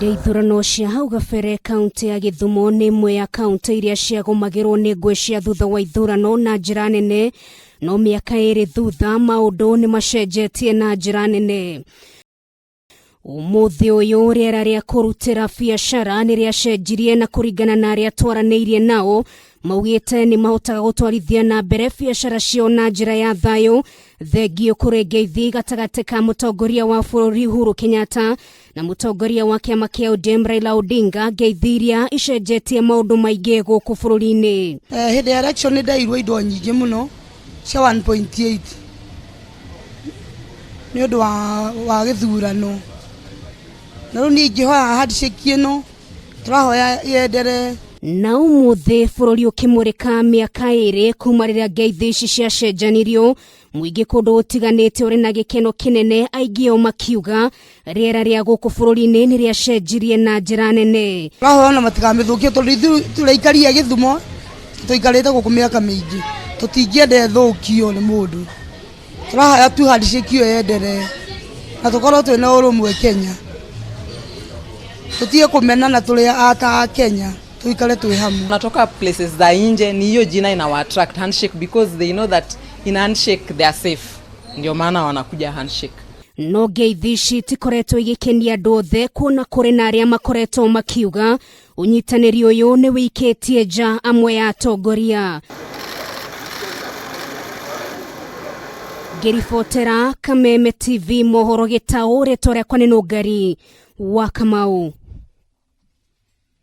ithurano cia hau gabere kaunti ya Kisumu ni imwe ya kaunti iria ciagomagirwo ni ngui cia thutha wa ithurano na njira nene, no miaka iri thutha maundu nimacenjetie na njira nene. Umuuthi uyu riera ria kurutira biacara ni riacenjirie na kuringana na aria twaraniirie nao, maugite ni mahotaga gutwarithia na mbere biacara cio na njira ya thayo thengio kuri ngeithi gatagati ka mutongoria wa bururi Uhuru Kenyatta na mutongoria wa kiama kia ODM Raila Odinga. Ngeithi iria icenjetie maundu maingi guku bururi-ini. Hinde ya election ni ndairwo indo nyingi muno cia 1.8 ni undu wa githurano, na riu ni ngihoya handshake ino turahoya yendere. Na umuuthi bururi ukimurika miaka iri kuma riria ngeithi ici ciacenjanirio, muingi kundu utiganite uri na gikeno kinene, aingio makiuga riera ria guku bururi-ini ni riacenjirie na njira nene. Turahoya na matigamithukie tondu turaikaria Githumo, tuikarite guku miaka mingi, tutingiende thukio ni mundu. Turahoya tu handshake iyo yendere na tukorwo twina urumwe Kenya, tutie kumenana tuli ata Kenya, tuikare twi hamwe. Natoka places za nje, ni hiyo jina ina attract handshake because they know that in handshake they are safe, ndio maana wanakuja handshake. No ngeithi ici tikoretwo igikenia andu othe, kuona kuri na aria makoretwo makiuga unyitaniri uyu ni wikitie nja amwe ya atongoria. Ngiribotera Kameme TV mohoro gitauri tore kwa Nungari wa Kamau.